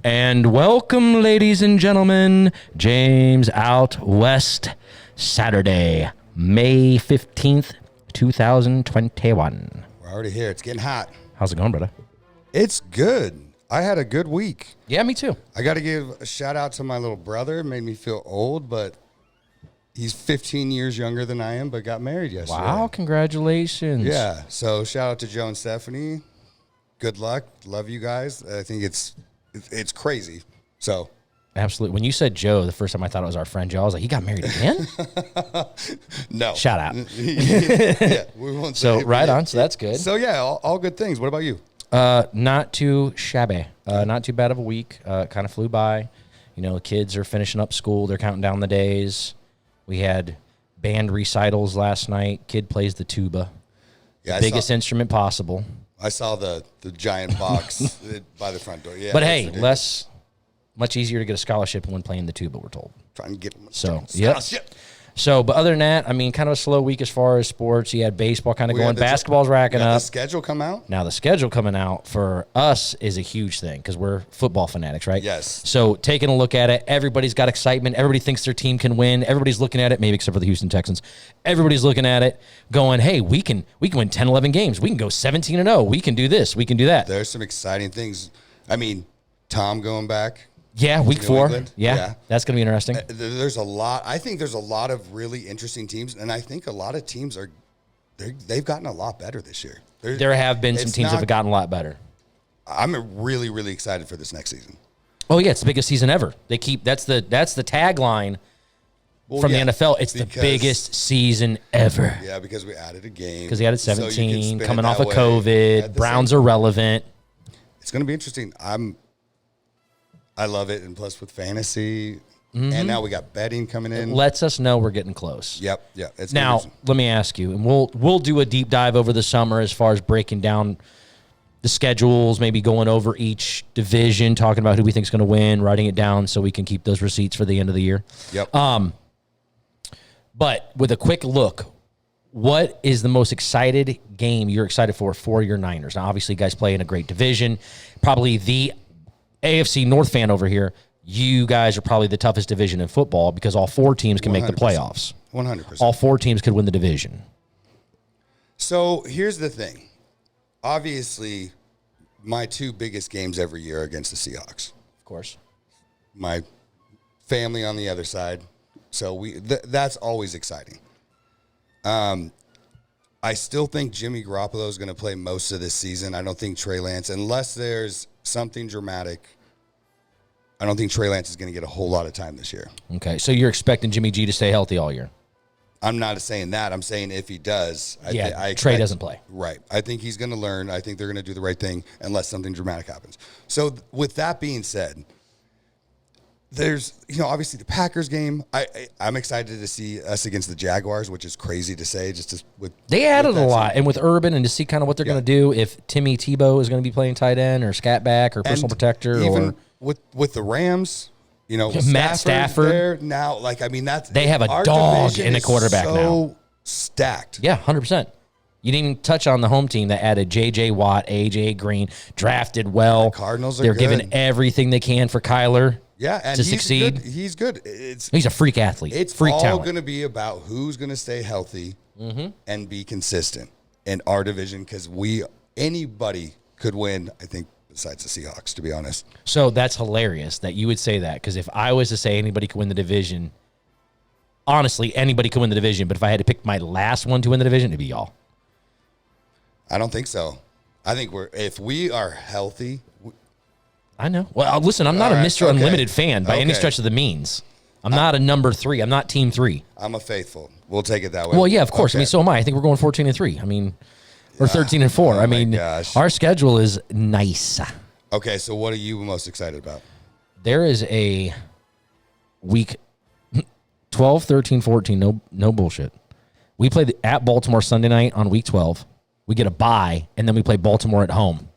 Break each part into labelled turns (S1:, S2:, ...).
S1: And welcome, ladies and gentlemen, James Out West, Saturday, May 15th, 2021.
S2: We're already here. It's getting hot.
S1: How's it going, brother?
S2: It's good. I had a good week.
S1: Yeah, me too.
S2: I got to give a shout out to my little brother. It made me feel old, but he's 15 years younger than I am, but got married yesterday.
S1: Wow, congratulations.
S2: Yeah, so shout out to Joe and Stephanie. Good luck. Love you guys. I think it's crazy. So
S1: Absolutely. When you said Joe, the first time I thought it was our friend Joe, I was like, he got married again?
S2: No.
S1: Shout out.
S2: Yeah, we won't say
S1: So, right on. So, that's good.
S2: So, yeah, all good things. What about you?
S1: Not too shabby. Not too bad of a week. Kind of flew by. You know, kids are finishing up school. They're counting down the days. We had band recitals last night. Kid plays the tuba. Yeah, biggest instrument possible.
S2: I saw the giant box by the front door. Yeah,
S1: but hey, much easier to get a scholarship when playing the tuba, we're told.
S2: Trying to get them
S1: scholarship. So, but other than that, I mean, kind of a slow week as far as sports. You had baseball kind of going. Basketball's racking up.
S2: The schedule come out?
S1: Now, the schedule coming out for us is a huge thing because we're football fanatics, right?
S2: Yes.
S1: So, taking a look at it, everybo's got excitement. Everybody thinks their team can win. Everybody's looking at it, maybe except for the Houston Texans. Everybody's looking at it going, hey, we can win 10, 11 games. We can go 17-0. We can do this. We can do that.
S2: There's some exciting things. I mean, Tom going back.
S1: Yeah, week 4. Yeah, that's going to be interesting.
S2: There's a lot. I think there's a lot of really interesting teams, and I think a lot of teams they've gotten a lot better this year.
S1: There have been some teams that have gotten a lot better.
S2: I'm really, really excited for this next season.
S1: Oh yeah, it's the biggest season ever. That's the tagline from the NFL. It's the biggest season ever.
S2: Yeah, because we added a game.
S1: Because we added 17, coming off of COVID. Browns are relevant.
S2: It's going to be interesting. I love it, and plus with fantasy, and now we got betting coming in.
S1: It lets us know we're getting close.
S2: Yep, yeah.
S1: Now, let me ask you, and we'll do a deep dive over the summer as far as breaking down the schedules, maybe going over each division, talking about who we think is going to win, writing it down so we can keep those receipts for the end of the year.
S2: Yep.
S1: But with a quick look, what is the most excited game you're excited for your Niners? Now, obviously, you guys play in a great division, probably the AFC North fan over here, you guys are probably the toughest division in football because all 4 teams can 100%. Make the playoffs.
S2: 100%.
S1: All 4 teams could win the division.
S2: So here's the thing. Obviously, my 2 biggest games every year are against the Seahawks.
S1: Of course.
S2: My family on the other side. So that's always exciting. I still think Jimmy Garoppolo is going to play most of this season. I don't think Trey Lance, unless there's something dramatic, I don't think Trey Lance is going to get a whole lot of time this year.
S1: Okay, so you're expecting Jimmy G to stay healthy all year?
S2: I'm not saying that. I'm saying if he does.
S1: Trey doesn't play.
S2: Right. I think he's going to learn. I think they're going to do the right thing unless something dramatic happens. So with that being said, there's, obviously the Packers game. I'm excited to see us against the Jaguars, which is crazy to say.
S1: They added a lot, and with Urban, and to see kind of what they're going to do if Timmy Tebow is going to be playing tight end or scat back or personal protector,
S2: even with the Rams,
S1: Matt Stafford
S2: there now. They
S1: have a dog in the quarterback now.
S2: Stacked.
S1: Yeah, 100%. You didn't even touch on the home team that added J.J. Watt, A.J. Green, drafted well.
S2: The Cardinals
S1: They're giving everything they can for Kyler.
S2: Yeah, and
S1: to succeed.
S2: He's good.
S1: He's a freak athlete.
S2: It's
S1: freak
S2: all
S1: talent.
S2: going to be about who's going to stay healthy and be consistent in our division because anybody could win, I think, besides the Seahawks, to be honest.
S1: So that's hilarious that you would say that because if I was to say anybody could win the division, honestly, anybody could win the division, but if I had to pick my last one to win the division, it'd be y'all.
S2: I don't think so. I think if we are healthy.
S1: I know. Well, listen, I'm not a Mr. Unlimited fan by any stretch of the means. I'm not a number 3. I'm not team 3.
S2: I'm a faithful. We'll take it that way.
S1: Well, yeah, of course. Okay. I mean, so am I. I think we're going 14-3. I mean, or 13-4. I mean, our schedule is nice.
S2: Okay, so what are you most excited about?
S1: There is a week 12, 13, 14. No bullshit. We play at Baltimore Sunday night on week 12. We get a bye, and then we play Baltimore at home.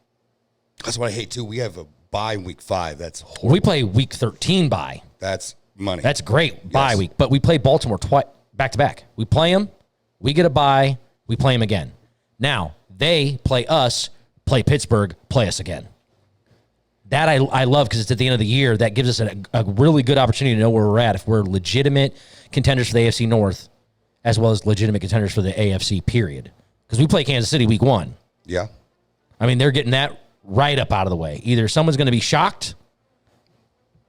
S2: That's what I hate, too. We have a bye week 5. That's horrible.
S1: We play week 13 bye.
S2: That's money.
S1: That's great, bye week. But we play Baltimore back to back. We play them, we get a bye, we play them again. Now, they play us, play Pittsburgh, play us again. That I love because it's at the end of the year. That gives us a really good opportunity to know where we're at. If we're legitimate contenders for the AFC North, as well as legitimate contenders for the AFC, period. Because we play Kansas City week 1.
S2: Yeah.
S1: I mean, they're getting that right up out of the way. Either someone's going to be shocked.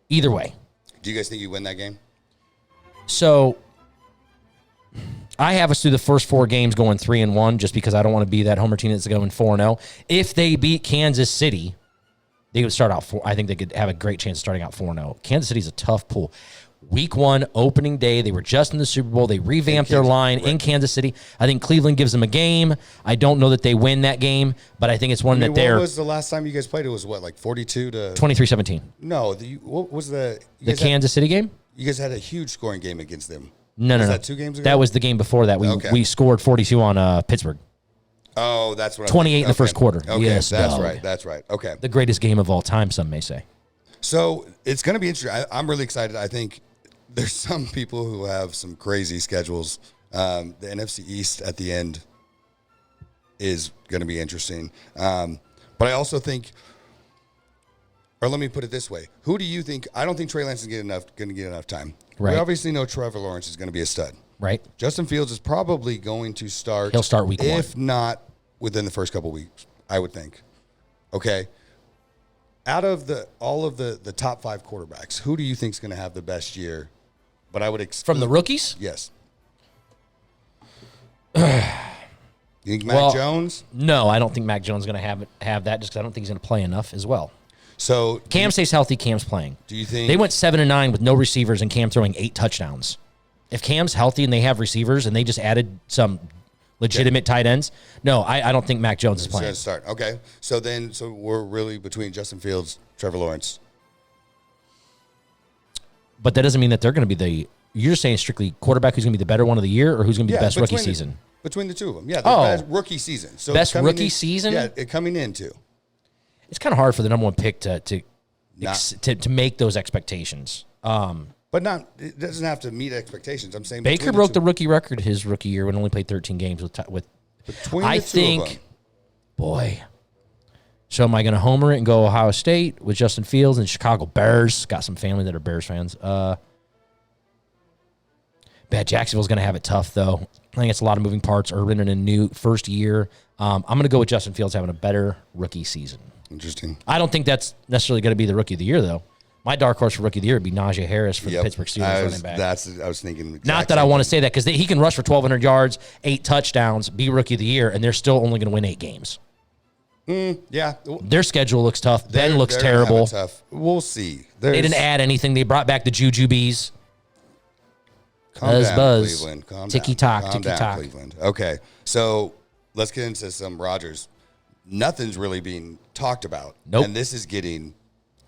S1: Either way.
S2: Do you guys think you win that game?
S1: So I have us through the first 4 games going 3-1, just because I don't want to be that homer team that's going 4-0. If they beat Kansas City, they would start out 4. I think they could have a great chance of starting out 4-0. Kansas City's a tough pool. Week 1, opening day, they were just in the Super Bowl. They revamped their line in Kansas City. I think Cleveland gives them a game. I don't know that they win that game, but I think it's one that they're...
S2: What was the last time you guys played? It was what, like 42 to...
S1: 23-17.
S2: No, what was the...
S1: Kansas City game?
S2: You guys had a huge scoring game against them.
S1: No.
S2: Was that 2 games ago?
S1: That was the game before that. We scored 42 on Pittsburgh.
S2: Oh, that's what
S1: 28 in the first quarter.
S2: Okay,
S1: yes,
S2: that's right. Okay.
S1: The greatest game of all time, some may say.
S2: So it's going to be interesting. I'm really excited. I think there's some people who have some crazy schedules. The NFC East at the end is going to be interesting. But I also think, or let me put it this way. Who do you think? I don't think Trey Lance is going to get enough time.
S1: Right.
S2: We obviously know Trevor Lawrence is going to be a stud.
S1: Right.
S2: Justin Fields is probably going to start.
S1: He'll start week 1.
S2: If not within the first couple weeks, I would think. Okay. Out of all of the top 5 quarterbacks, who do you think is going to have the best year? But I would
S1: from the rookies?
S2: Yes. You think Mac Jones?
S1: No, I don't think Mac Jones is going to have that, just because I don't think he's going to play enough as well.
S2: So
S1: Cam stays healthy, Cam's playing.
S2: Do you think
S1: they went 7-9 with no receivers and Cam throwing 8 touchdowns? If Cam's healthy and they have receivers and they just added some legitimate tight ends, no, I don't think Mac Jones is playing.
S2: Start. Okay. So we're really between Justin Fields, Trevor Lawrence.
S1: But that doesn't mean that they're going to be you're just saying strictly quarterback who's going to be the better one of the year, or who's going to be the best rookie season?
S2: Between the two of them. Yeah, best rookie season. So
S1: best rookie season?
S2: Yeah, coming into.
S1: It's kind of hard for the number 1 pick to make those expectations.
S2: But it doesn't have to meet expectations. I'm saying
S1: Baker broke the rookie record his rookie year when only played 13 games with
S2: between the two of them.
S1: Boy. So am I going to homer it and go Ohio State with Justin Fields and Chicago Bears? Got some family that are Bears fans. Jacksonville's going to have it tough, though. I think it's a lot of moving parts. Urban in a new first year. I'm going to go with Justin Fields having a better rookie season.
S2: Interesting.
S1: I don't think that's necessarily going to be the rookie of the year, though. My dark horse for rookie of the year would be Najee Harris for the Pittsburgh Steelers running back.
S2: I was thinking.
S1: Not that I want to say that, because he can rush for 1,200 yards, 8 touchdowns, be rookie of the year, and they're still only going to win 8 games.
S2: Yeah.
S1: Their schedule looks tough. Ben looks terrible.
S2: Tough. We'll see.
S1: They didn't add anything. They brought back the Jujubes.
S2: Calm down,
S1: Buzz.
S2: Cleveland. Calm
S1: Ticky-tock,
S2: down.
S1: ticky-tock.
S2: Cleveland. Okay. So let's get into some Rodgers. Nothing's really being talked about.
S1: Nope.
S2: And this is getting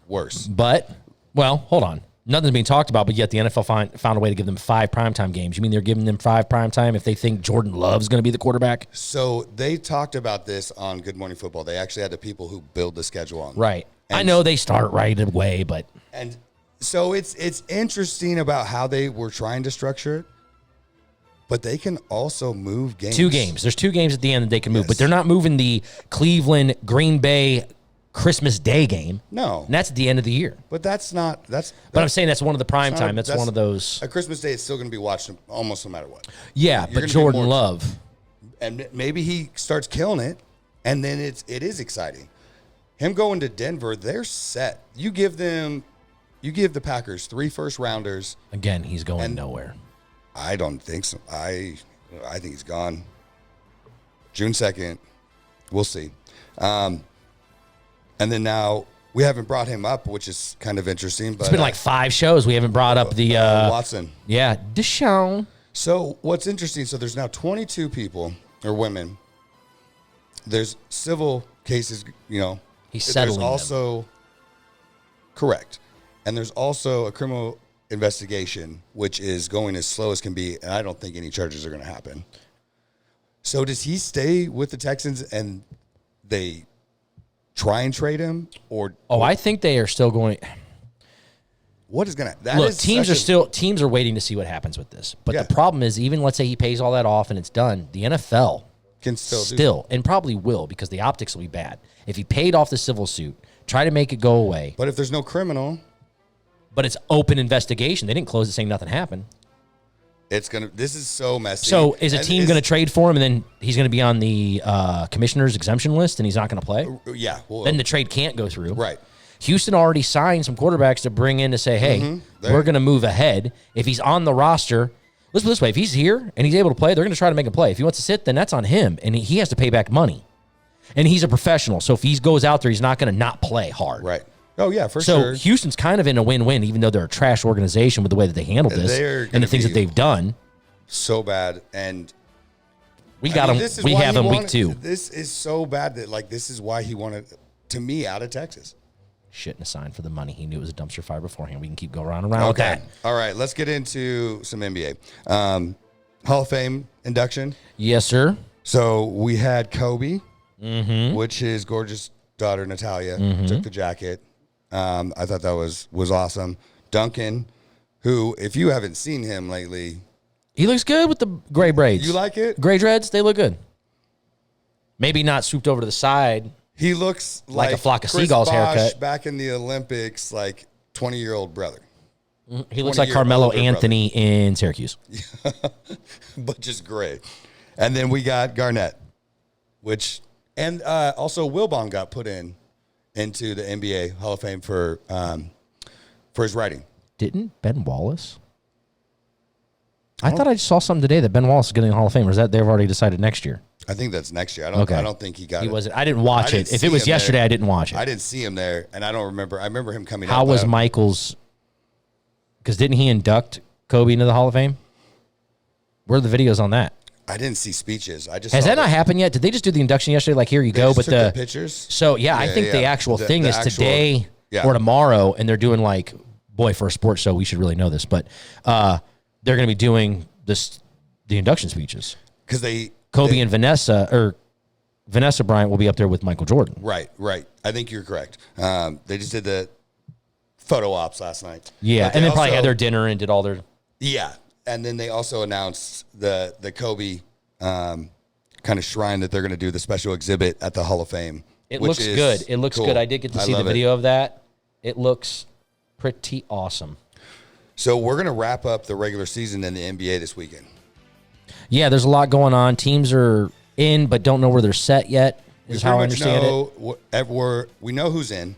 S2: worse.
S1: But, well, hold on. Nothing's being talked about, but yet the NFL found a way to give them 5 primetime games. You mean they're giving them 5 primetime if they think Jordan Love's going to be the quarterback?
S2: So they talked about this on Good Morning Football. They actually had the people who build the schedule on.
S1: Right. I know they start right away, but...
S2: And so it's interesting about how they were trying to structure it, but they can also move games.
S1: 2 games. There's 2 games at the end that they can move, but they're not moving the Cleveland, Green Bay Christmas Day game.
S2: No.
S1: And that's at the end of the year.
S2: But that's not... But
S1: I'm saying that's one of the prime time. That's one of those...
S2: A Christmas Day is still going to be watched almost no matter what.
S1: Yeah, but Jordan Love...
S2: And maybe he starts killing it, and then it is exciting. Him going to Denver, they're set. You give the Packers 3 first-rounders.
S1: Again, he's going nowhere.
S2: I don't think so. I think he's gone. June 2nd. We'll see. And then now we haven't brought him up, which is kind of interesting. But
S1: it's been like 5 shows we haven't brought up the
S2: Watson.
S1: Yeah, Deshaun.
S2: So what's interesting? So there's now 22 people or women. There's civil cases.
S1: He's settling.
S2: There's also correct, and there's also a criminal investigation, which is going as slow as can be, and I don't think any charges are going to happen. So does he stay with the Texans and they try and trade him, or?
S1: I think they are still going.
S2: What is going to
S1: look? Teams are waiting to see what happens with this. But the problem is, even let's say he pays all that off and it's done, the NFL
S2: can still
S1: and probably will, because the optics will be bad. If he paid off the civil suit, Try to make it go away.
S2: But if there's no criminal,
S1: But it's open investigation. They didn't close it saying nothing happened.
S2: this is so messy.
S1: So is a team going to trade for him, and then he's going to be on the commissioner's exemption list, and he's not going to play?
S2: Yeah. Well,
S1: Then the trade can't go through.
S2: right.
S1: Houston already signed some quarterbacks to bring in to say, hey, we're going to move ahead. If he's on the roster, let's put it this way. If he's here and he's able to play, they're going to try to make him play. If he wants to sit, then that's on him, and he has to pay back money. And he's a professional, so if he goes out there, he's not going to not play hard.
S2: Right. Oh, yeah, for
S1: So
S2: sure.
S1: Houston's kind of in a win-win, even though they're a trash organization with the way that they handled this and the things that they've done.
S2: So bad. And
S1: we got him. We have him week 2.
S2: This is so bad that, this is why he wanted, to me, out of Texas.
S1: Shouldn't have signed for the money. He knew it was a dumpster fire beforehand. We can keep going around with that.
S2: All right, let's get into some NBA. Hall of Fame induction.
S1: Yes, sir.
S2: So we had Kobe, which his gorgeous daughter, Natalia, took the jacket. I thought that was awesome. Duncan, who, if you haven't seen him lately.
S1: He looks good with the gray braids.
S2: You like it?
S1: Gray dreads, they look good. Maybe not swooped over to the side.
S2: He looks
S1: like a flock of
S2: Chris
S1: seagulls
S2: Bosh
S1: haircut.
S2: Back in the Olympics, 20-year-old brother.
S1: He looks like Carmelo Anthony in Syracuse.
S2: But just gray. And then we got Garnett, and also Wilbon got put into the NBA Hall of Fame for his writing.
S1: Didn't Ben Wallace? I thought I just saw something today that Ben Wallace is getting in the Hall of Fame. Or is that they've already decided next year?
S2: I think that's next year. I don't think he got it.
S1: He wasn't. I didn't watch it. If it was yesterday, I didn't watch it.
S2: I didn't see him there, and I don't remember. I remember him coming out.
S1: How was Michael's? Because didn't he induct Kobe into the Hall of Fame? Where are the videos on that?
S2: I didn't see speeches. I just
S1: has that not happened yet? Did they just do the induction yesterday? Like, here you go, but
S2: the pictures.
S1: So I think the actual thing is today or tomorrow, and they're doing for a sports show, we should really know this, but they're going to be doing the induction speeches
S2: because
S1: Kobe and Vanessa Bryant will be up there with Michael Jordan.
S2: Right. I think you're correct. They just did the photo ops last night.
S1: Yeah, and then probably had their dinner and did all their.
S2: Yeah, and then they also announced the Kobe kind of shrine that they're going to do the special exhibit at the Hall of Fame.
S1: It looks good. It looks good. I did get to see the video of that. It looks pretty awesome.
S2: So we're going to wrap up the regular season in the NBA this weekend.
S1: Yeah, there's a lot going on. Teams are in, but don't know where they're set yet, is how I understand it.
S2: We know who's in.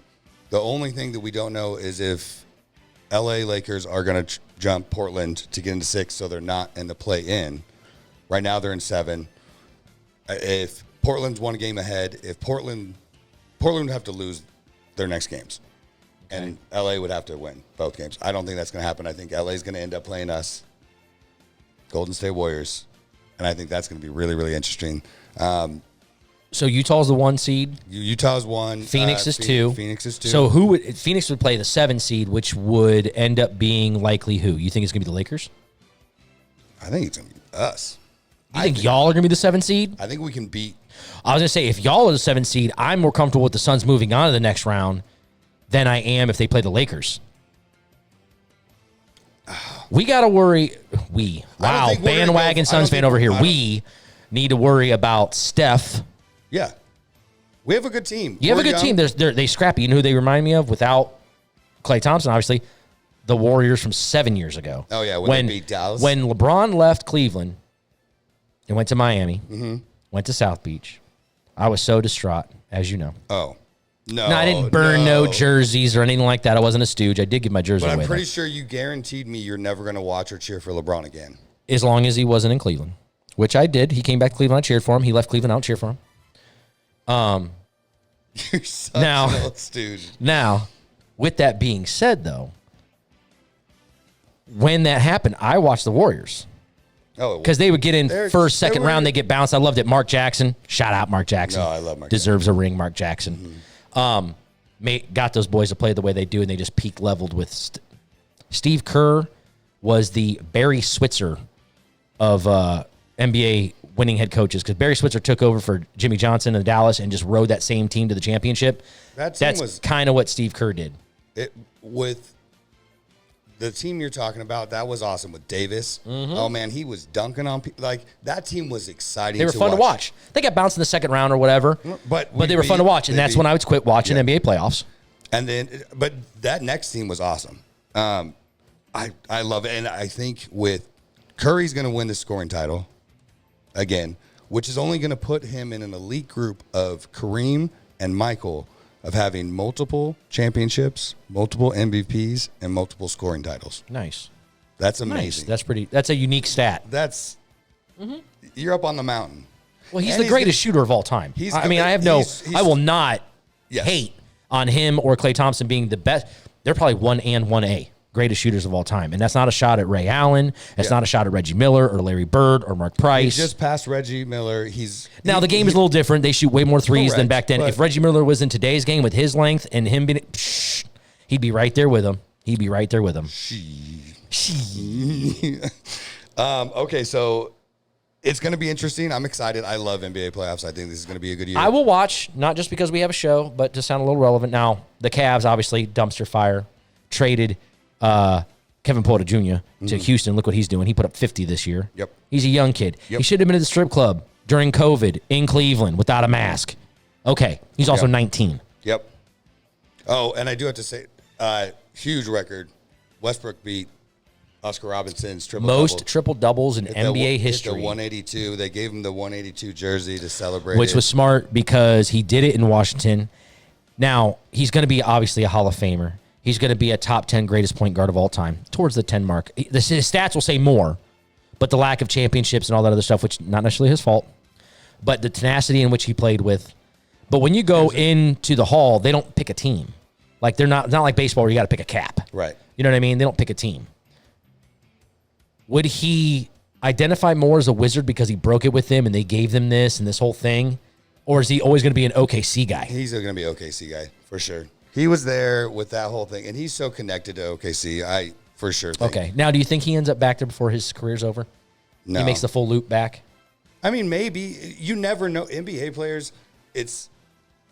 S2: The only thing that we don't know is if L.A. Lakers are going to jump Portland to get into 6, so they're not in the play-in. Right now they're in 7. If Portland's one game ahead, if Portland would have to lose their next games. Okay. And L.A. would have to win both games. I don't think that's going to happen. I think L.A. is going to end up playing us, Golden State Warriors, and I think that's going to be really, really interesting.
S1: So Utah's the 1 seed.
S2: Utah's 1.
S1: Phoenix is 2.
S2: Phoenix is 2.
S1: So Phoenix would play the 7 seed, which would end up being likely who? You think it's going to be the Lakers?
S2: I think it's going to be us.
S1: You think y'all are going to be the 7 seed?
S2: I think we can beat.
S1: I was going to say, if y'all are the 7 seed, I'm more comfortable with the Suns moving on to the next round than I am if they play the Lakers. We got to worry. Wow, bandwagon Suns fan over here. We need to worry about Steph.
S2: Yeah. We have a good team.
S1: You have a good team. They scrappy. You know who they remind me of without Klay Thompson, obviously? The Warriors from 7 years ago.
S2: Oh, yeah, when they beat Dallas.
S1: When LeBron left Cleveland and went to Miami, went to South Beach, I was so distraught, as you know.
S2: Oh. No,
S1: I didn't burn no jerseys or anything like that. I wasn't a stooge. I did give my jersey away.
S2: But I'm pretty sure you guaranteed me you're never going to watch or cheer for LeBron again.
S1: As long as he wasn't in Cleveland, which I did. He came back to Cleveland. I cheered for him. He left Cleveland. I don't cheer for him.
S2: You're such an old stooge.
S1: Now, with that being said, though, when that happened, I watched the Warriors.
S2: Oh,
S1: because they would get in first, second round, they get bounced. I loved it. Mark Jackson, shout out Mark Jackson.
S2: No, I love Mark.
S1: Deserves a ring, Mark Jackson. Got those boys to play the way they do, and they just peak leveled with. Steve Kerr was the Barry Switzer of NBA winning head coaches, because Barry Switzer took over for Jimmy Johnson in Dallas and just rode that same team to the championship. That's kind of what Steve Kerr did.
S2: With the team you're talking about, that was awesome with Davis. Oh, man, he was dunking on people. Like, that team was exciting to watch.
S1: They were fun to watch. They got bounced in the second round or whatever, but they were fun to watch, and that's when I would quit watching NBA playoffs.
S2: And then, but that next team was awesome. I love it. And I think with Curry's going to win the scoring title again, which is only going to put him in an elite group of Kareem and Michael of having multiple championships, multiple MVPs, and multiple scoring titles.
S1: Nice.
S2: That's amazing.
S1: Nice. That's a unique stat.
S2: You're up on the mountain.
S1: Well, he's the greatest shooter of all time. I will not hate on him or Klay Thompson being the best. They're probably 1 and 1A greatest shooters of all time. And that's not a shot at Ray Allen. That's not a shot at Reggie Miller or Larry Bird or Mark Price.
S2: He just passed Reggie Miller.
S1: Now, the game is a little different. They shoot way more threes than back then. If Reggie Miller was in today's game with his length and him being, he'd be right there with him.
S2: Okay, so it's going to be interesting. I'm excited. I love NBA playoffs. I think this is going to be a good year.
S1: I will watch, not just because we have a show, but to sound a little relevant. Now, the Cavs, obviously, dumpster fire, traded Kevin Porter Jr. to Houston. Look what he's doing. He put up 50 this year.
S2: Yep.
S1: He's a young kid. Yep. He should have been at the strip club during COVID in Cleveland without a mask. Okay. He's also 19.
S2: Yep. Oh, and I do have to say, huge record. Westbrook beat Oscar Robinson's
S1: most triple doubles in NBA history.
S2: The 182. They gave him the 182 jersey to celebrate,
S1: which was smart because he did it in Washington. Now he's going to be obviously a Hall of Famer. He's going to be a top 10 greatest point guard of all time, towards the 10 mark. His stats will say more, but the lack of championships and all that other stuff, which not necessarily his fault, but the tenacity in which he played with. But when you go into the Hall, they don't pick a team. Like they're not like baseball where you got to pick a cap.
S2: Right.
S1: You know what I mean? They don't pick a team. Would he identify more as a Wizard because he broke it with them and they gave them this and this whole thing? Or is he always going to be an OKC guy?
S2: He's going to be an OKC guy, for sure. He was there with that whole thing, and he's so connected to OKC, I for sure think.
S1: Okay. Now, do you think he ends up back there before his career's over?
S2: No.
S1: He makes the full loop back?
S2: I mean, maybe. You never know. NBA players, it's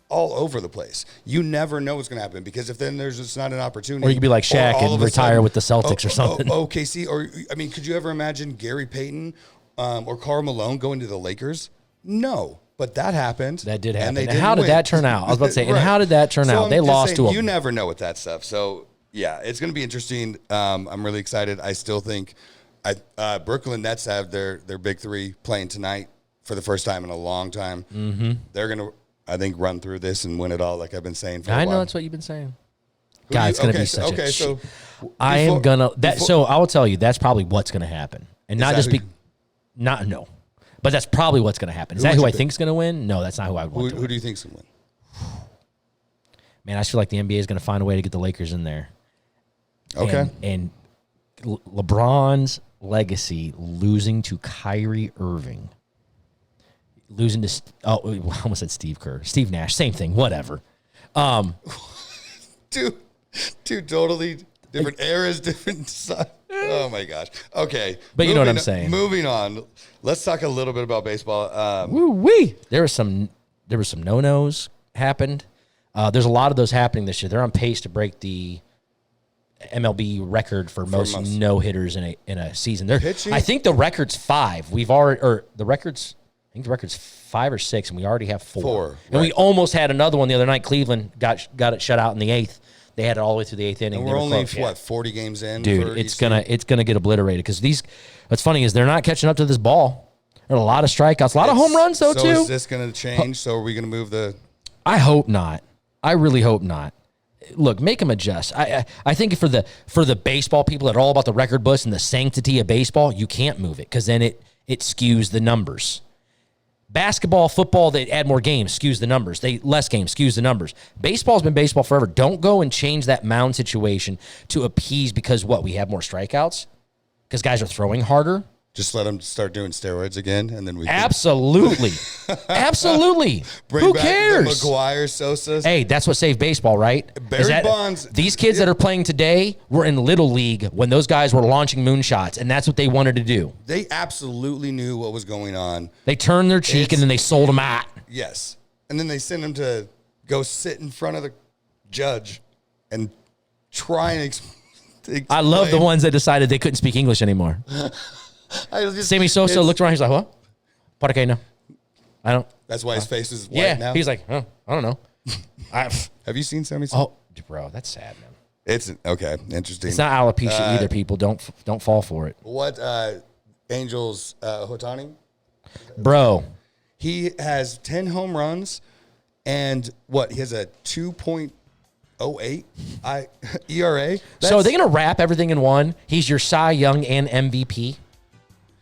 S2: all over the place. You never know what's going to happen because if then there's just not an opportunity.
S1: Or you could be like Shaq and retire with the Celtics or something.
S2: OKC, or, I mean, could you ever imagine Gary Payton or Karl Malone going to the Lakers? No. But that happened.
S1: That did happen. And how did that turn out? I was about to say, and how did that turn out? They lost to him.
S2: You never know with that stuff. So, yeah, it's going to be interesting. I'm really excited. I still think Brooklyn Nets have their big three playing tonight for the first time in a long time. Mm-hmm. They're going to, I think, run through this and win it all like I've been saying for a while.
S1: I know that's what you've been saying. God, it's going to be such a... So I am going to... So I will tell you, that's probably what's going to happen. And not just be... No. But that's probably what's going to happen. Is that who I think is going to win? No, that's not who I would want to win.
S2: Who do you think is going to win?
S1: Man, I feel like the NBA is going to find a way to get the Lakers in there.
S2: Okay.
S1: And LeBron's legacy, losing to Kyrie Irving, losing to, I almost said Steve Kerr. Steve Nash, same thing, whatever.
S2: Two totally different eras, different... Oh, my gosh. Okay.
S1: But you know what I'm saying.
S2: Moving on. Let's talk a little bit about baseball.
S1: Woo-wee. There was some no-nos happened. There's a lot of those happening this year. They're on pace to break the MLB record for most no-hitters in a season. I think the record's 5. I think the record's 5 or 6, and we already have 4. And we almost had another one the other night. Cleveland got it shut out in the 8th. They had it all the way through the 8th inning.
S2: And we're only, 40 games in?
S1: Dude, it's gonna get obliterated because what's funny is they're not catching up to this ball. There are a lot of strikeouts, a lot of home runs, though, too.
S2: So is this going to change? So are we going to move the...
S1: I hope not. I really hope not. Look, make them adjust. I think for the baseball people that are all about the record books and the sanctity of baseball, you can't move it because then it skews the numbers. Basketball, football, they add more games, skews the numbers. Less games, skews the numbers. Baseball's been baseball forever. Don't go and change that mound situation to appease because we have more strikeouts? Because guys are throwing harder?
S2: Just let them start doing steroids again, and then we
S1: absolutely. Who cares?
S2: The McGuire, Sosa's.
S1: Hey, that's what saved baseball, right?
S2: Barry Bonds.
S1: These kids that are playing today were in Little League when those guys were launching moonshots, and that's what they wanted to do.
S2: They absolutely knew what was going on.
S1: They turned their cheek, and then they sold them out.
S2: Yes. And then they sent them to go sit in front of the judge and try and explain.
S1: I love the ones that decided they couldn't speak English anymore. Sammy Sosa looked around. He's like, "What? ¿Para qué no? I don't."
S2: That's why his face is white now.
S1: He's like, "Oh, I don't know."
S2: Have you seen Sammy Sosa?
S1: Oh, bro, that's sad, man.
S2: It's okay. Interesting.
S1: It's not alopecia either, people. Don't fall for it.
S2: What Angels Hotani?
S1: Bro.
S2: He has 10 home runs and what? He has a 2.08 ERA.
S1: So are they going to wrap everything in one? He's your Cy Young and MVP?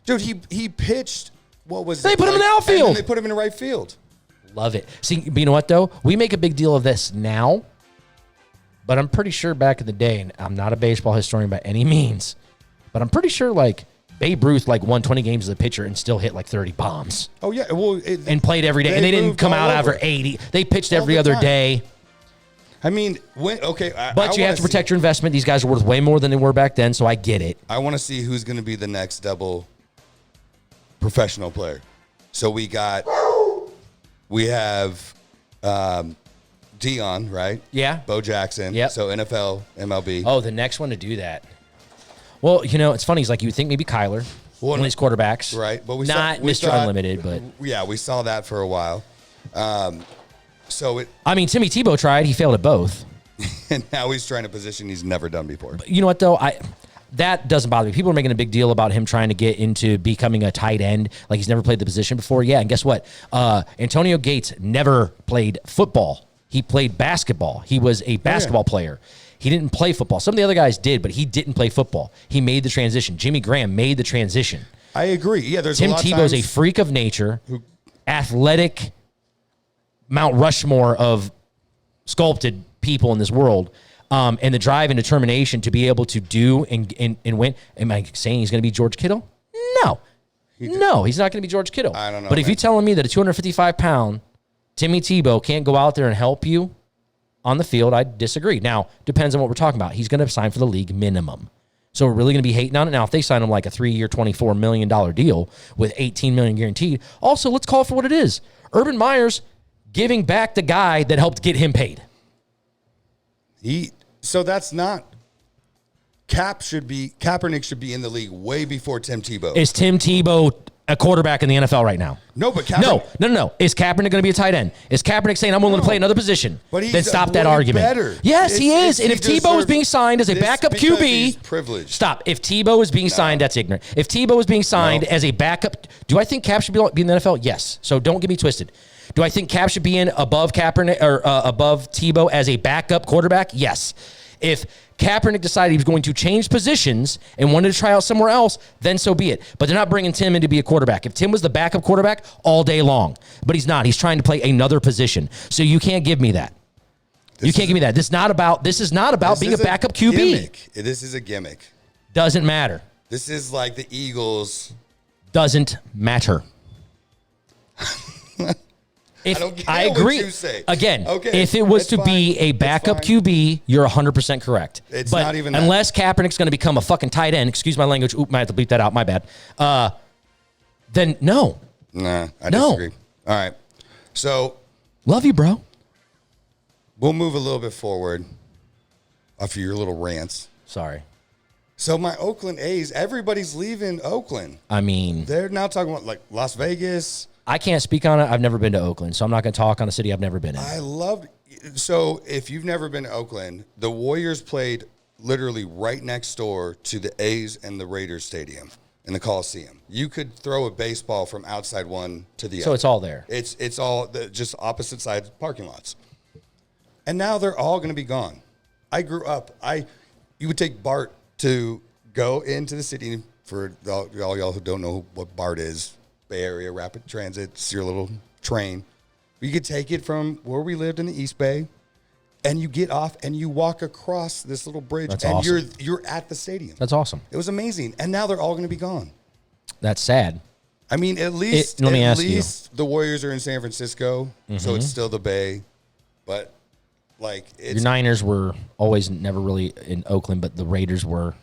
S2: Dude, he pitched, what was
S1: They
S2: it?
S1: put him in the outfield.
S2: And they put him in right field.
S1: Love it. See, but you know what, though? We make a big deal of this now, but I'm pretty sure back in the day, and I'm not a baseball historian by any means, but I'm pretty sure, like, Babe Ruth, like, won 20 games as a pitcher and still hit, like, 30 bombs.
S2: Oh, yeah. Well,
S1: and played every day. And they didn't come out after 80. They pitched every other day.
S2: I mean, okay.
S1: But you have to protect your investment. These guys are worth way more than they were back then, so I get it.
S2: I want to see who's going to be the next double professional player. So we have Dion, right?
S1: Yeah.
S2: Bo Jackson.
S1: Yep.
S2: So NFL, MLB.
S1: Oh, the next one to do that. Well, you know, it's funny. It's like you would think maybe Kyler, one of these quarterbacks.
S2: Right. But we
S1: not Mr. Unlimited, but.
S2: Yeah, we saw that for a while. I mean,
S1: Timmy Tebow tried. He failed at both.
S2: And now he's trying to position he's never done before.
S1: But you know what, though? That doesn't bother me. People are making a big deal about him trying to get into becoming a tight end, like he's never played the position before. Yeah, and guess what? Antonio Gates never played football. He played basketball. He was a basketball player. He didn't play football. Some of the other guys did, but he didn't play football. He made the transition. Jimmy Graham made the transition.
S2: I agree. Yeah, there's
S1: Tim
S2: a lot of
S1: Tebow's
S2: times
S1: a freak of nature, athletic, Mount Rushmore of sculpted people in this world. And the drive and determination to be able to do and win. Am I saying he's going to be George Kittle? No. No, he's not going to be George Kittle.
S2: I don't know.
S1: But if you're telling me that a 255-pound Timmy Tebow can't go out there and help you on the field, I disagree. Now, depends on what we're talking about. He's going to sign for the league minimum. So we're really going to be hating on it. Now, if they sign him like a 3-year, $24 million deal with $18 million guaranteed, also, let's call it for what it is. Urban Meyer's giving back the guy that helped get him paid.
S2: So that's not Kaepernick should be in the league way before Tim Tebow.
S1: Is Tim Tebow a quarterback in the NFL right now?
S2: No, but Kaepernick.
S1: No. Is Kaepernick going to be a tight end? Is Kaepernick saying, I'm willing to play another position?
S2: But he's
S1: then stop that argument.
S2: Better.
S1: Yes, he is. And if Tebow is being signed as a backup QB,
S2: he's privileged.
S1: Stop. If Tebow is being signed, that's ignorant. If Tebow is being signed as a backup, do I think Cap should be in the NFL? Yes. So don't get me twisted. Do I think Cap should be in above Kaepernick or above Tebow as a backup quarterback? Yes. If Kaepernick decided he was going to change positions and wanted to try out somewhere else, then so be it. But they're not bringing Tim in to be a quarterback. If Tim was the backup quarterback all day long, but he's not. He's trying to play another position. So you can't give me that. You can't give me that. This is not about being a backup QB.
S2: Gimmick. This is a gimmick.
S1: Doesn't matter.
S2: This is like the Eagles.
S1: Doesn't matter. I agree.
S2: What you say.
S1: Again,
S2: okay,
S1: if it was to be a backup QB, you're 100% correct.
S2: It's
S1: but
S2: not even that.
S1: Unless Kaepernick's going to become a fucking tight end, excuse my language, might have to bleep that out, my bad, then no.
S2: Nah, I disagree. All right. So.
S1: Love you, bro.
S2: We'll move a little bit forward after your little rants.
S1: Sorry.
S2: So my Oakland A's, everybody's leaving Oakland.
S1: I mean.
S2: They're now talking about like Las Vegas.
S1: I can't speak on it. I've never been to Oakland, so I'm not going to talk on a city I've never been in.
S2: So if you've never been to Oakland, the Warriors played literally right next door to the A's and the Raiders stadium in the Coliseum. You could throw a baseball from outside one to the other.
S1: So it's all there.
S2: It's all just opposite sides parking lots. And now they're all going to be gone. I grew up. You would take BART to go into the city. For all y'all who don't know what BART is, Bay Area Rapid Transit, it's your little train. You could take it from where we lived in the East Bay, and you get off and you walk across this little bridge,
S1: That's
S2: and
S1: awesome.
S2: you're at the stadium.
S1: That's awesome.
S2: It was amazing, and now they're all going to be gone.
S1: That's sad.
S2: I mean, at least the Warriors are in San Francisco, so it's still the Bay, but like
S1: your Niners were always never really in Oakland, but the Raiders were.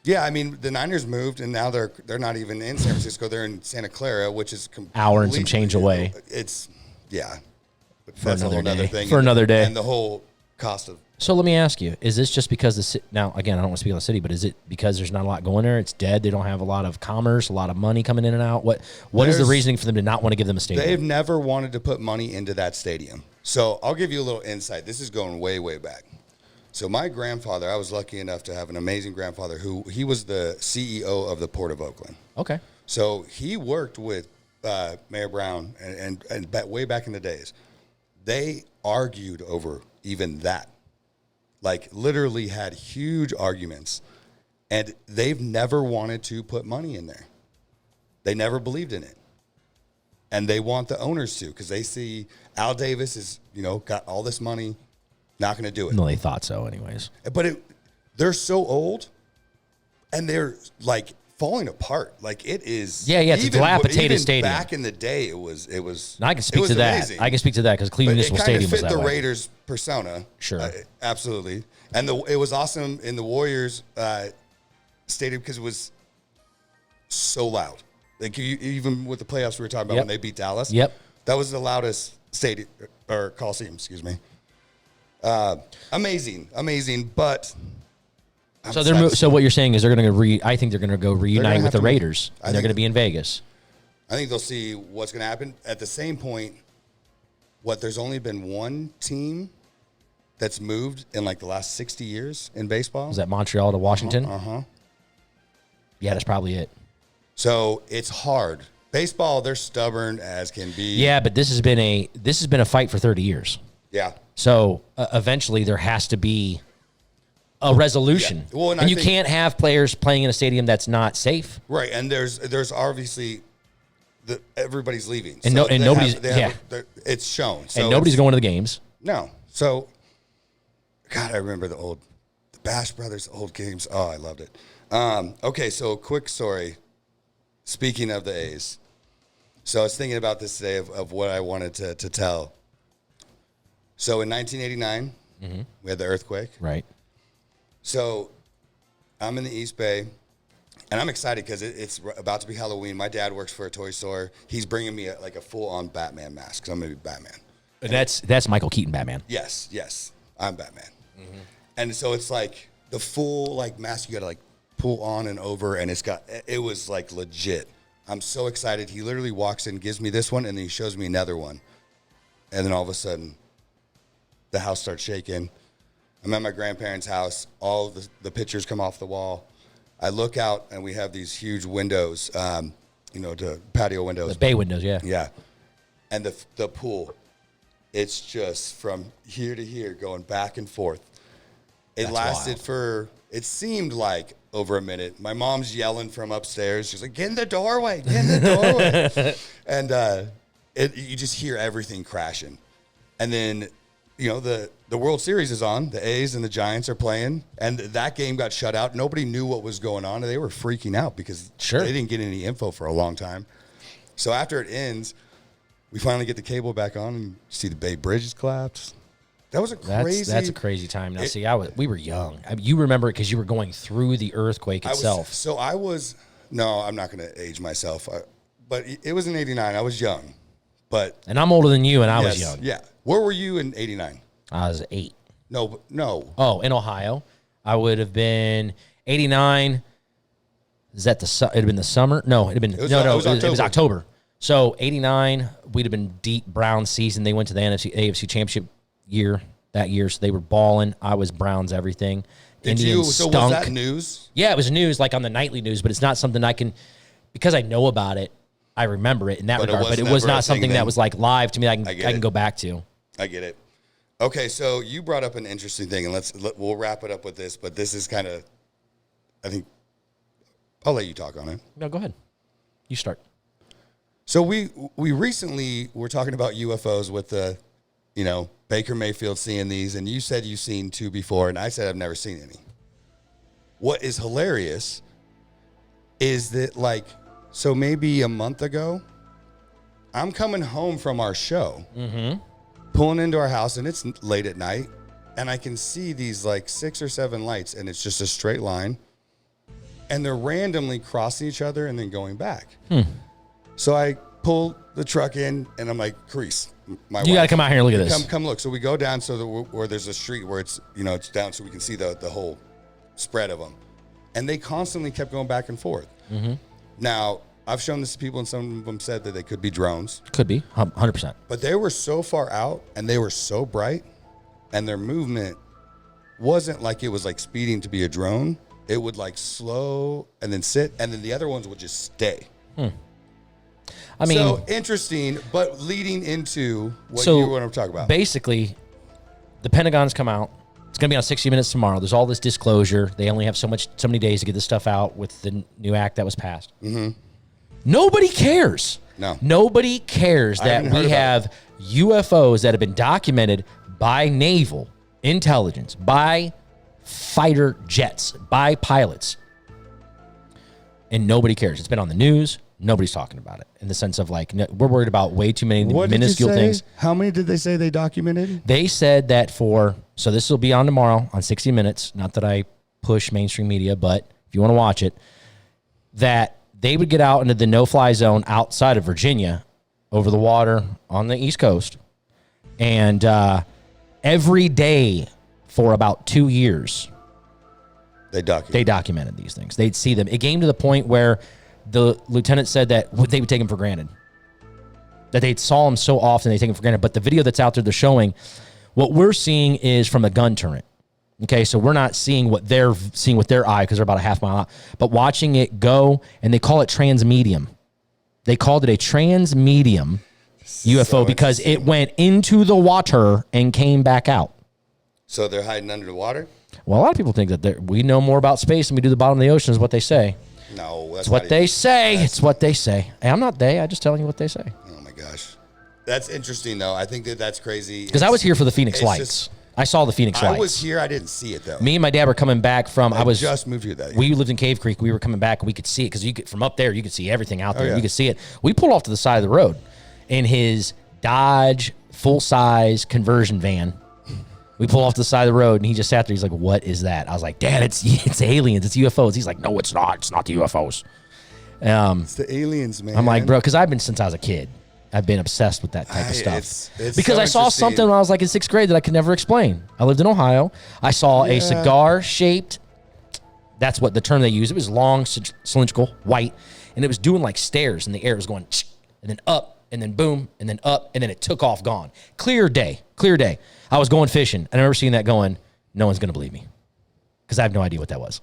S2: Yeah, I mean, the Niners moved, and now they're not even in San Francisco. They're in Santa Clara, which is
S1: hour and some change away.
S2: It's
S1: that's a whole other thing. For another day,
S2: and the whole cost of.
S1: So let me ask you: is this just because now again, I don't want to speak on the city, but is it because there's not a lot going there? It's dead. They don't have a lot of commerce, a lot of money coming in and out. What is the reasoning for them to not want to give them a stadium?
S2: They've never wanted to put money into that stadium. So I'll give you a little insight. This is going way, way back. So my grandfather, I was lucky enough to have an amazing grandfather he was the CEO of the Port of Oakland.
S1: Okay.
S2: So he worked with Mayor Brown and way back in the days. They argued over even that. Like literally had huge arguments. And they've never wanted to put money in there. They never believed in it. And they want the owners to, because they see Al Davis is, got all this money, not going to do it.
S1: No, they thought so anyways.
S2: But they're so old, and they're like falling apart. Like it is.
S1: Yeah, it's a dilapidated stadium.
S2: Back in the day, it was.
S1: And I can speak to that.
S2: Amazing.
S1: I can speak to that because Cleveland Municipal Stadium was that
S2: fit the
S1: way.
S2: Raiders persona.
S1: Sure.
S2: Absolutely. And it was awesome in the Warriors stadium because it was so loud. Like even with the playoffs we were talking about when they beat Dallas.
S1: Yep.
S2: That was the loudest stadium or Coliseum, excuse me. Amazing, but
S1: so what you're saying is they're going to I think they're going to go reunite with the Raiders, and they're going to be in Vegas.
S2: I think they'll see what's going to happen. At the same point, there's only been one team that's moved in like the last 60 years in baseball.
S1: Is that Montreal to Washington? Yeah, that's probably it.
S2: So it's hard. Baseball, they're stubborn as can be.
S1: Yeah, but this has been a fight for 30 years.
S2: Yeah.
S1: So eventually there has to be a resolution. Yeah. Well, and you can't have players playing in a stadium that's not safe.
S2: Right, and there's obviously everybody's leaving.
S1: And
S2: so
S1: nobody's
S2: it's shown. So
S1: and nobody's going to the games.
S2: No. So God, I remember the Bash Brothers old games. Oh, I loved it. Okay, so quick story. Speaking of the A's. So I was thinking about this today of what I wanted to tell. So in 1989, we had the earthquake.
S1: Right.
S2: So I'm in the East Bay, and I'm excited because it's about to be Halloween. My dad works for a toy store. He's bringing me a full-on Batman mask because I'm going to be Batman.
S1: And that's Michael Keaton Batman.
S2: Yes. I'm Batman. Mm-hmm. And so it's like the full mask you got to pull on and over, and it was legit. I'm so excited. He literally walks in, gives me this one, and then he shows me another one. And then all of a sudden, the house starts shaking. I'm at my grandparents' house. All the pictures come off the wall. I look out, and we have these huge windows, to patio windows.
S1: The bay windows, yeah.
S2: Yeah. And the pool, it's just from here to here going back and forth. It lasted it seemed like over a minute. My mom's yelling from upstairs. She's like, get in the doorway, get in the doorway. And you just hear everything crashing. And then, the World Series is on. The A's and the Giants are playing. And that game got shut out. Nobody knew what was going on. And they were freaking out because they didn't get any info for a long time. So after it ends, we finally get the cable back on and see the Bay Bridges collapse. That was
S1: That's a crazy time. Now, we were young. You remember it because you were going through the earthquake itself.
S2: No, I'm not going to age myself. But it was in 89. I was young.
S1: And I'm older than you, and I was young.
S2: Yeah. Where were you in 89?
S1: I was 8.
S2: No.
S1: Oh, in Ohio. I would have been 89. Is that it had been the summer? No, it had been, it was October. So 89, we'd have been deep Browns season. They went to the AFC Championship that year, so they were balling. I was Browns everything. Indians stunk.
S2: Was that news?
S1: Yeah, it was news, on the nightly news, but it's not something I can, because I know about it, I remember it in that regard, but it was not something that was live to me I can go back to.
S2: I get it. Okay, so you brought up an interesting thing, and we'll wrap it up with this, but this is kind of, I think, I'll let you talk on it.
S1: No, go ahead. You start.
S2: So we recently were talking about UFOs with the, Baker Mayfield seeing these, and you said you've seen 2 before, and I said I've never seen any. What is hilarious is that, so maybe a month ago, I'm coming home from our show, pulling into our house, and it's late at night, and I can see these 6 or 7 lights, and it's just a straight line, and they're randomly crossing each other and then going back. So I pull the truck in, and I'm like, Carice, my wife,
S1: you got to come out here and look at this.
S2: Come look. So we go down where there's a street where it's, it's down so we can see the whole spread of them. And they constantly kept going back and forth. Now, I've shown this to people, and some of them said that they could be drones.
S1: Could be, 100%.
S2: But they were so far out, and they were so bright, and their movement wasn't like it was like speeding to be a drone. It would like slow and then sit, and then the other ones would just stay.
S1: I mean,
S2: so interesting, but leading into what
S1: so
S2: you want to talk about.
S1: Basically, the Pentagon's come out. It's going to be on 60 Minutes tomorrow. There's all this disclosure. They only have so many days to get this stuff out with the new act that was passed. Nobody cares.
S2: No.
S1: Nobody cares that we have UFOs that have been documented by naval intelligence, by fighter jets, by pilots. And nobody cares. It's been on the news. Nobody's talking about it in the sense of like, we're worried about way too many minuscule things.
S2: How many did they say they documented?
S1: They said that so this will be on tomorrow on 60 Minutes. Not that I push mainstream media, but if you want to watch it, that they would get out into the no-fly zone outside of Virginia over the water on the East Coast. And every day for about 2 years, they documented these things. They'd see them. It came to the point where the lieutenant said that they would take them for granted. That they saw them so often, they take them for granted. But the video that's out there, they're showing, what we're seeing is from a gun turret. Okay, so we're not seeing what they're seeing with their eye because they're about a half mile out. But watching it go, and they call it transmedium. They called it a transmedium UFO because it went into the water and came back out.
S2: So they're hiding under the water?
S1: Well, a lot of people think that we know more about space than we do the bottom of the ocean is what they say.
S2: No,
S1: that's what they say. It's what they say. Hey, I'm not I'm just telling you what they say.
S2: Oh, my gosh. That's interesting, though. I think that's crazy.
S1: Because I was here for the Phoenix Lights. I saw the Phoenix Lights.
S2: I was here. I didn't see it, though.
S1: Me and my dad were coming back from, I
S2: just moved here that year.
S1: We lived in Cave Creek. We were coming back, and we could see it because from up there, you could see everything out there. You could see it. We pulled off to the side of the road in his Dodge full-size conversion van. We pull off to the side of the road, and he just sat there. He's like, "What is that?" I was like, "Dad, it's aliens. It's UFOs." He's like, "No, it's not. It's not the UFOs."
S2: It's the aliens, man.
S1: I'm like, bro, because I've been since I was a kid. I've been obsessed with that type of stuff.
S2: It's
S1: because I saw something when I was like in 6th grade that I could never explain. I lived in Ohio. I saw a cigar-shaped, that's what the term they use. It was long, cylindrical, white, and it was doing like stairs in the air. It was going and then up, and then boom, and then up, and then it took off, gone. Clear day. I was going fishing. I remember seeing that going, no one's going to believe me because I have no idea what that was.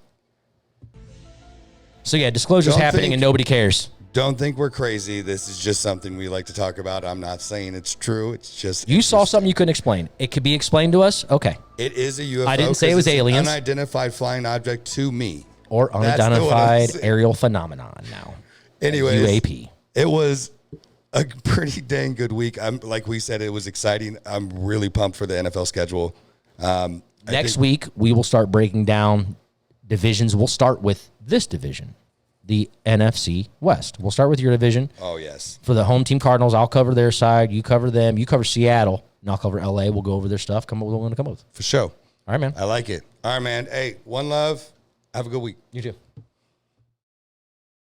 S1: So, yeah, disclosure's happening and nobody cares.
S2: Don't think we're crazy. This is just something we like to talk about. I'm not saying it's true. It's just...
S1: You saw something you couldn't explain. It could be explained to us? Okay.
S2: It is a UFO.
S1: I didn't say it was aliens.
S2: Unidentified flying object to me.
S1: Or unidentified aerial phenomenon now.
S2: Anyways,
S1: UAP.
S2: It was a pretty dang good week. Like we said, it was exciting. I'm really pumped for the NFL schedule.
S1: Next week, we will start breaking down divisions. We'll start with this division, the NFC West. We'll start with your division.
S2: Oh, yes.
S1: For the home team Cardinals, I'll cover their side. You cover them. You cover Seattle, and I'll cover LA. We'll go over their stuff. Come up with what we're going to come up with.
S2: For sure.
S1: All right, man.
S2: I like it. All right, man. Hey, one love. Have a good week.
S1: You too.